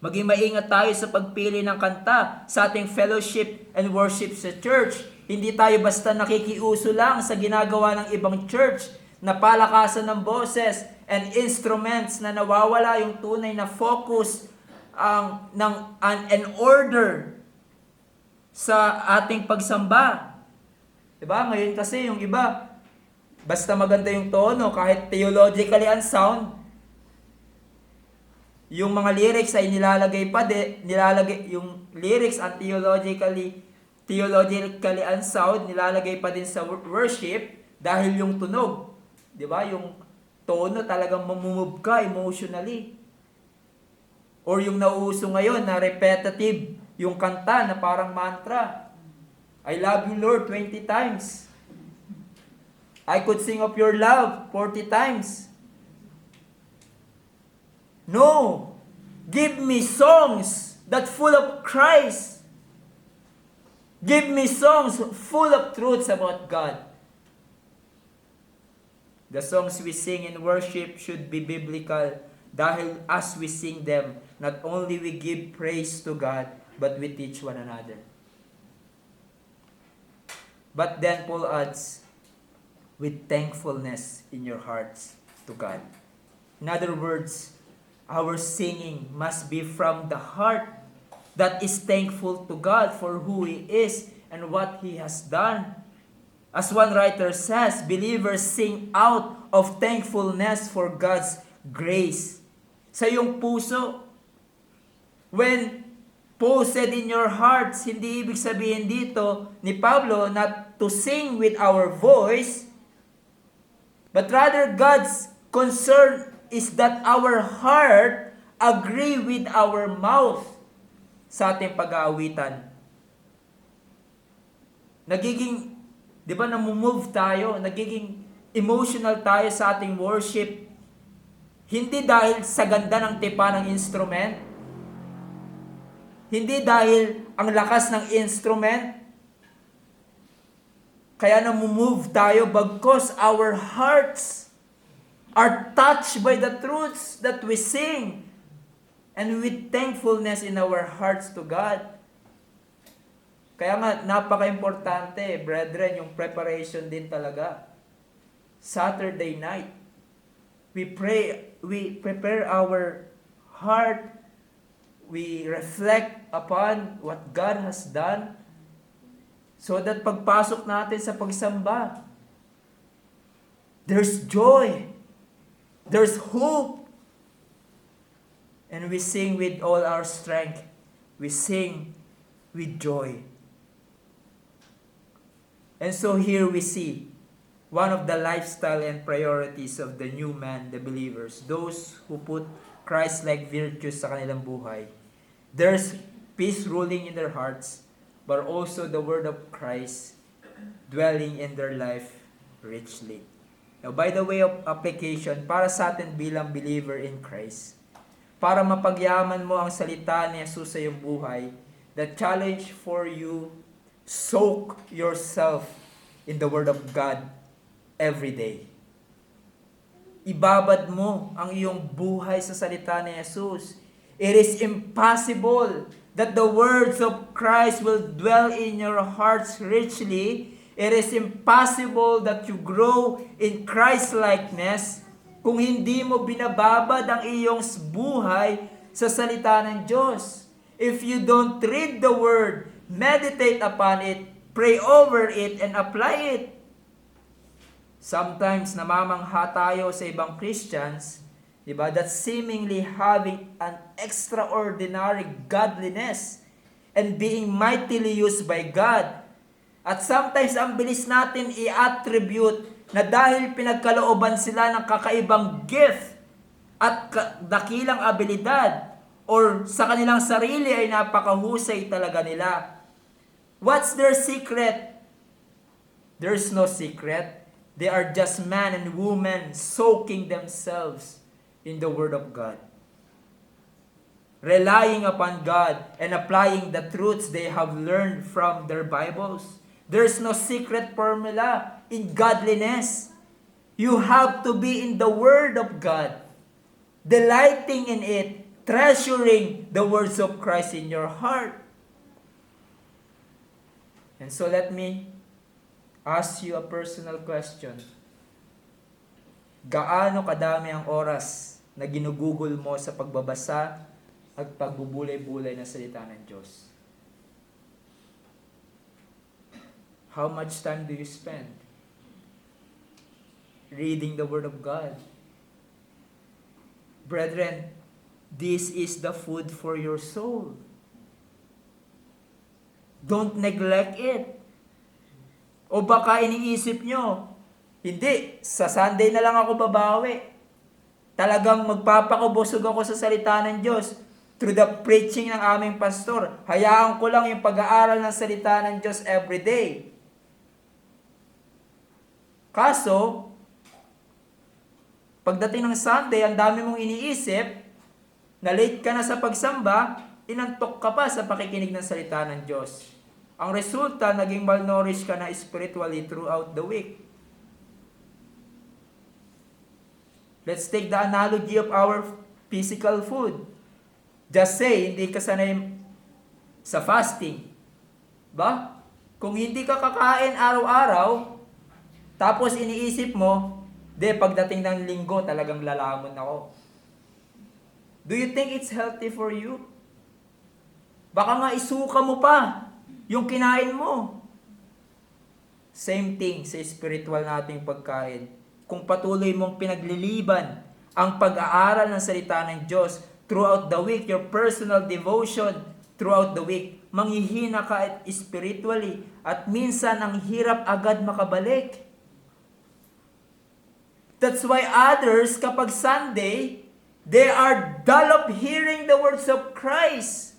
Maging maingat tayo sa pagpili ng kanta sa ating fellowship and worship sa church. Hindi tayo basta nakikiuso lang sa ginagawa ng ibang church na palakasan ng boses and instruments na nawawala yung tunay na focus and order sa ating pagsamba. Diba? Ngayon kasi yung iba, basta maganda yung tono, kahit theologically unsound, yung mga lyrics ay nilalagay yung lyrics at theologically unsound, nilalagay pa din sa worship dahil yung tunog, di ba? Yung tono talagang mamumove ka emotionally. Or yung nauuso ngayon na repetitive, yung kanta na parang mantra. I love you, Lord, 20 times. I could sing of your love 40 times. No, give me songs that full of Christ. Give me songs full of truths about God. The songs we sing in worship should be biblical dahil as we sing them, not only we give praise to God, but we teach one another. But then Paul adds, with thankfulness in your hearts to God. In other words, our singing must be from the heart that is thankful to God for who He is and what He has done. As one writer says, believers sing out of thankfulness for God's grace. Sa iyong puso, when Paul said in your hearts, hindi ibig sabihin dito ni Pablo not to sing with our voice, but rather God's concern is that our heart agree with our mouth sa ating pag-aawitan. Nagiging, di ba, namumove tayo, nagiging emotional tayo sa ating worship. Hindi dahil sa ganda ng tipa ng instrument, hindi dahil ang lakas ng instrument, kaya namumove tayo because our hearts are touched by the truths that we sing and with thankfulness in our hearts to God. Kaya nga, napaka-importante, brethren, yung preparation din talaga. Saturday night, we pray, we prepare our heart, we reflect upon what God has done, so that pagpasok natin sa pagsamba, there's joy, there's hope, and we sing with all our strength. We sing with joy. And so here we see one of the lifestyle and priorities of the new man, the believers, those who put Christ-like virtues sa kanilang buhay. There's peace ruling in their hearts, but also the word of Christ dwelling in their life richly. Now, by the way of application, para sa atin bilang believer in Christ, para mapagyaman mo ang salita ni Jesus sa iyong buhay, the challenge for you, soak yourself in the Word of God every day. Ibabad mo ang iyong buhay sa salita ni Jesus. It is impossible that the words of Christ will dwell in your hearts richly. It is impossible that you grow in Christ-likeness kung hindi mo binababad ang iyong buhay sa salita ng Diyos. If you don't read the Word, meditate upon it, pray over it, and apply it. Sometimes namamangha tayo sa ibang Christians, diba, that seemingly having an extraordinary godliness and being mightily used by God. At sometimes ang bilis natin i-attribute na dahil pinagkalooban sila ng kakaibang gift at dakilang abilidad, or sa kanilang sarili ay napakahusay talaga nila. What's their secret? There's no secret. They are just man and woman soaking themselves in the Word of God, relying upon God and applying the truths they have learned from their Bibles. There's no secret formula in godliness. You have to be in the Word of God, delighting in it, treasuring the words of Christ in your heart. And so let me ask you a personal question. Gaano kadami ang oras na ginugugol mo sa pagbabasa at pagbubulay-bulay ng salita ng Diyos? How much time do you spend reading the Word of God? Brethren, this is the food for your soul. Don't neglect it. O baka iniisip nyo, hindi, sa Sunday na lang ako babawi. Talagang magpapakabusog ako sa salita ng Diyos through the preaching ng aming pastor. Hayaan ko lang yung pag-aaral ng salita ng Diyos every day. Kaso, pagdating ng Sunday, ang dami mong iniisip, na late ka na sa pagsamba, inantok ka pa sa pakikinig ng salita ng Diyos. Ang resulta, naging malnourished ka na spiritually throughout the week. Let's take the analogy of our physical food. Just say, hindi ka sanay sa fasting. Ba? Kung hindi ka kakain araw-araw, tapos iniisip mo, pagdating ng linggo, talagang lalamon ako. Do you think it's healthy for you? Baka nga isuka mo pa yung kinain mo. Same thing sa spiritual nating pagkain. Kung patuloy mong pinagliliban ang pag-aaral ng salita ng Diyos throughout the week, your personal devotion throughout the week, manghihina ka spiritually at minsan ang hirap agad makabalik. That's why others, kapag Sunday, they are dull of hearing the words of Christ.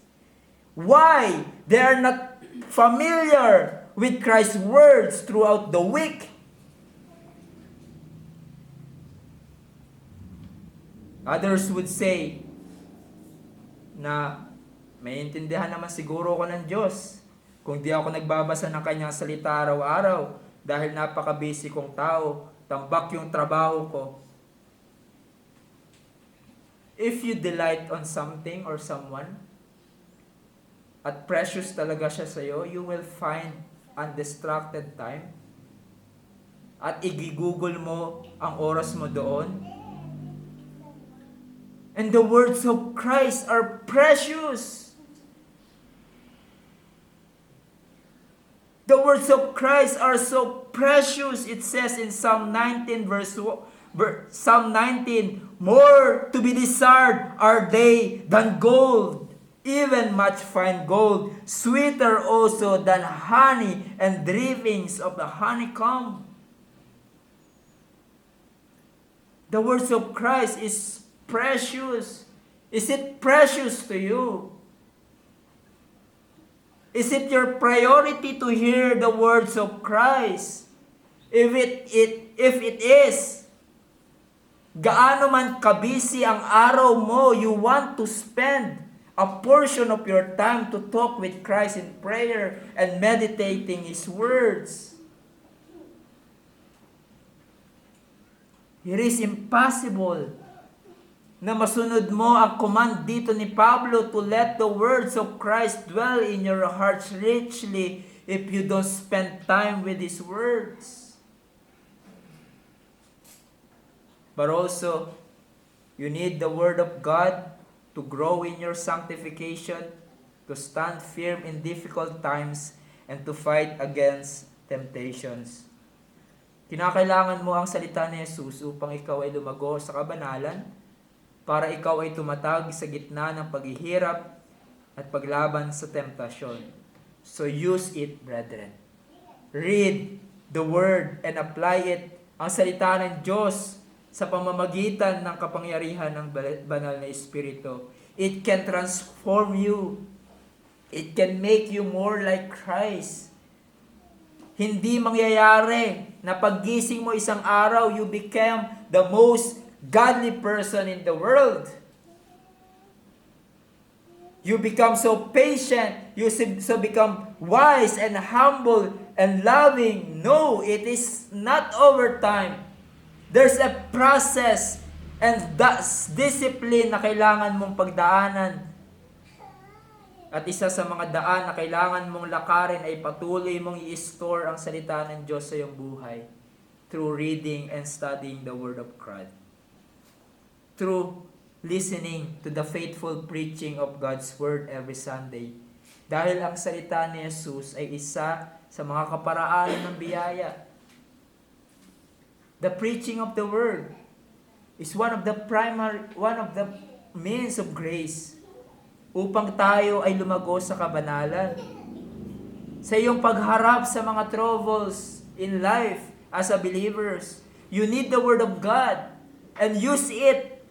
Why? They are not familiar with Christ's words throughout the week. Others would say na may intindihan naman siguro ko ng Diyos kung di ako nagbabasa ng kanyang salita araw-araw dahil napaka-busy kong tao, tambak yung trabaho ko. If you delight on something or someone, at precious talaga siya sa'yo, you will find undistracted time at igigugol mo ang oras mo doon. And the words of Christ are precious. The words of Christ are so precious. It says in Psalm 19 Psalm 19, more to be desired are they than gold, even much fine gold, sweeter also than honey and drippings of the honeycomb. The words of Christ is precious. Is it precious to you? Is it your priority to hear the words of Christ? If it is, gaano man kabisi ang araw mo, you want to spend a portion of your time to talk with Christ in prayer and meditating His words. It is impossible na masunod mo ang command dito ni Pablo to let the words of Christ dwell in your hearts richly if you don't spend time with His words. But also, you need the Word of God to grow in your sanctification, to stand firm in difficult times, and to fight against temptations. Kinakailangan mo ang salita ni Jesus upang ikaw ay lumago sa kabanalan, para ikaw ay tumatag sa gitna ng paghihirap at paglaban sa temptasyon. So use it, brethren. Read the Word and apply it, ang salita ng Diyos, sa pamamagitan ng kapangyarihan ng banal na Espiritu. It can transform you. It can make you more like Christ. Hindi mangyayari na paggising mo isang araw, you become the most godly person in the world. You become so patient. You so become wise and humble and loving. No, it is not over time. There's a process and that's discipline na kailangan mong pagdaanan. At isa sa mga daan na kailangan mong lakarin ay patuloy mong i-store ang salita ng Diyos sa iyong buhay through reading and studying the Word of God. Through listening to the faithful preaching of God's Word every Sunday. Dahil ang salita ni Jesus ay isa sa mga kaparaanan ng biyaya. The preaching of the Word is one of the means of grace upang tayo ay lumago sa kabanalan. Sa iyong pagharap sa mga troubles in life as a believers, you need the Word of God and use it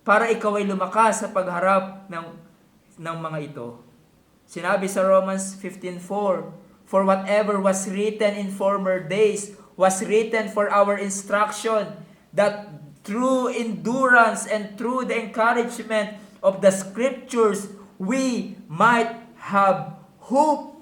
para ikaw ay lumakas sa pagharap ng mga ito. Sinabi sa Romans 15:4, for whatever was written in former days was written for our instruction, that through endurance and through the encouragement of the Scriptures, we might have hope.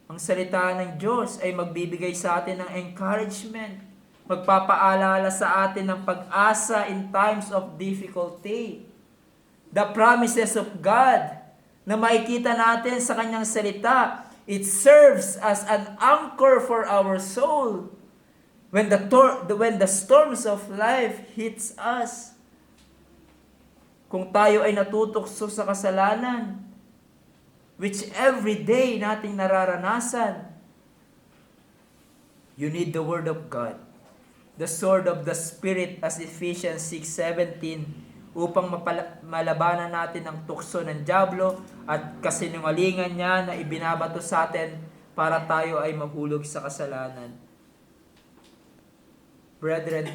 Ang salita ng Diyos ay magbibigay sa atin ng encouragement. Magpapaalala sa atin ng pag-asa in times of difficulty. The promises of God na makikita natin sa kanyang salita, it serves as an anchor for our soul when the storms of life hits us. Kung tayo ay natutokso sa kasalanan, which every day nating nararanasan, you need the Word of God. The sword of the Spirit as Ephesians 6:17 upang malabanan natin ang tukso ng dyablo at kasinungalingan niya na ibinabato sa atin para tayo ay mahulog sa kasalanan. Brethren,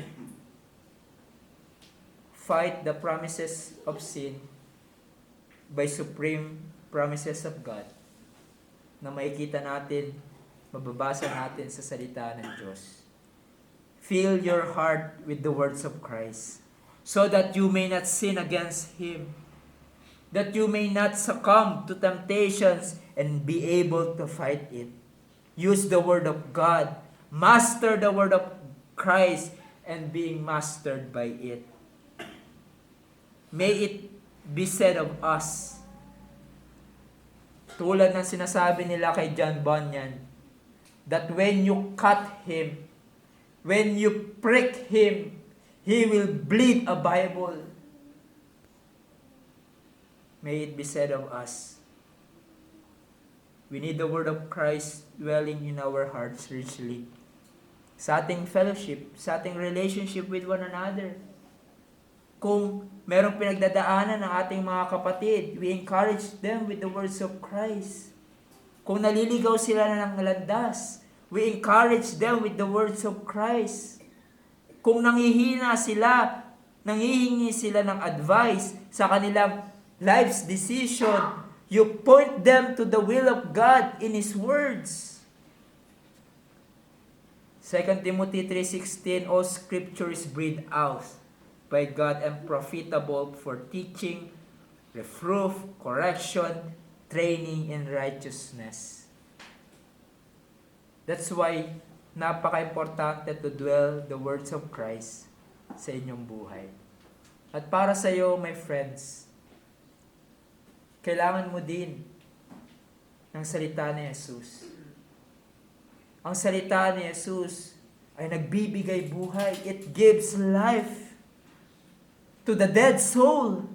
fight the promises of sin by supreme promises of God na makikita natin, mababasa natin sa salita ng Diyos. Fill your heart with the words of Christ so that you may not sin against Him, that you may not succumb to temptations and be able to fight it. Use the Word of God, master the Word of Christ, and being mastered by it. May it be said of us, tulad ng sinasabi nila kay John Bunyan, that when you cut him, when you prick him, he will bleed a Bible. May it be said of us, we need the Word of Christ dwelling in our hearts richly. Sa ating fellowship, sa ating relationship with one another. Kung merong pinagdadaanan ng ating mga kapatid, we encourage them with the words of Christ. Kung naliligaw sila na ng landas, we encourage them with the words of Christ. Kung nanghihina sila, nanghihingi sila ng advice sa kanilang life's decision, you point them to the will of God in His words. 2 Timothy 3:16, all scripture is breathed out by God and profitable for teaching, reproof, correction, training in righteousness. That's why napaka-importante to dwell the words of Christ sa inyong buhay. At para sa iyo, my friends, kailangan mo din ng salita ni Jesus. Ang salita ni Jesus ay nagbibigay buhay. It gives life to the dead soul.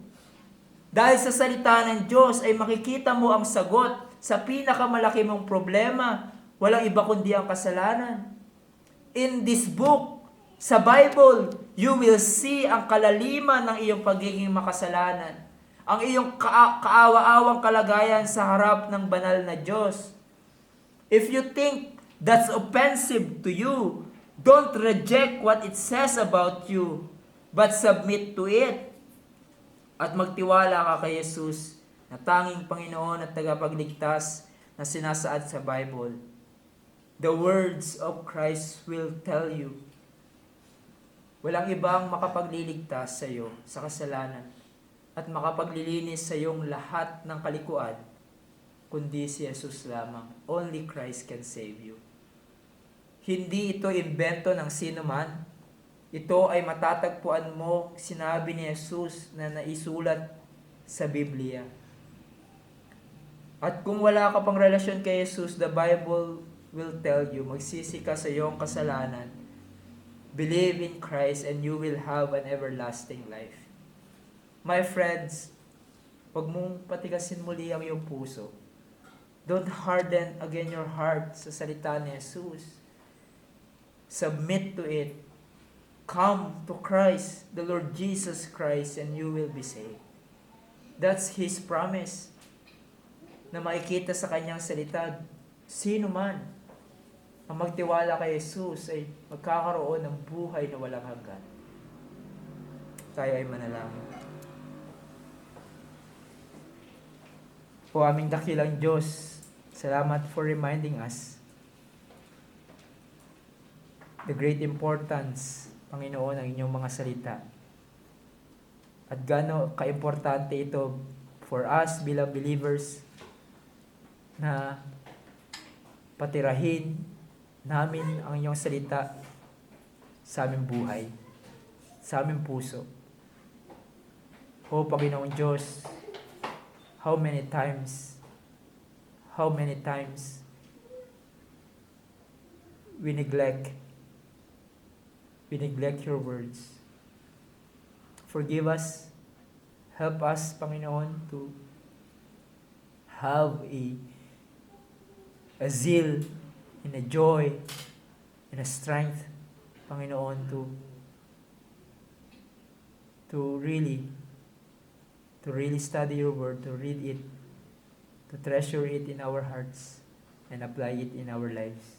Dahil sa salita ng Diyos ay makikita mo ang sagot sa pinakamalaki mong problema. Walang iba kundi ang kasalanan. In this book, sa Bible, you will see ang kalaliman ng iyong pagiging makasalanan. Ang iyong kaawa-awang kalagayan sa harap ng banal na Diyos. If you think that's offensive to you, don't reject what it says about you, but submit to it. At magtiwala ka kay Jesus na tanging Panginoon at tagapagligtas na sinasaad sa Bible. The words of Christ will tell you. Walang ibang makapagliligtas sa iyo sa kasalanan at makapaglilinis sa iyong lahat ng kalikuan kundi si Jesus lamang. Only Christ can save you. Hindi ito imbento ng sino man. Ito ay matatagpuan mo, sinabi ni Jesus na naisulat sa Biblia. At kung wala ka pang relasyon kay Jesus, the Bible will tell you, magsisi ka sa iyong kasalanan, believe in Christ and you will have an everlasting life. My friends, huwag mong patigasin muli ang iyong puso. Don't harden again your heart sa salita ni Jesus. Submit to it. Come to Christ, the Lord Jesus Christ, and you will be saved. That's His promise. Na makikita sa kanyang salita, sino man ang magtiwala kay Jesus ay magkakaroon ng buhay na walang hanggan. Tayo ay manalangin. O aming dakilang Diyos, salamat for reminding us the great importance, Panginoon, ng inyong mga salita. At gaano kaimportante ito for us bilang believers na patirahin namin ang inyong salita sa aming buhay, sa aming puso. O Panginoong Diyos, how many times we neglect your words. Forgive us, Help us, Panginoon, to have a zeal and a joy and a strength, Panginoon, to really study your word, to read it, to treasure it in our hearts, and apply it in our lives.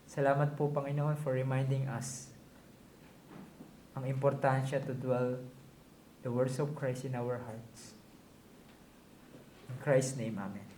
Salamat po, Panginoon, for reminding us ang importansya to dwell the words of Christ in our hearts. In Christ's name, Amen.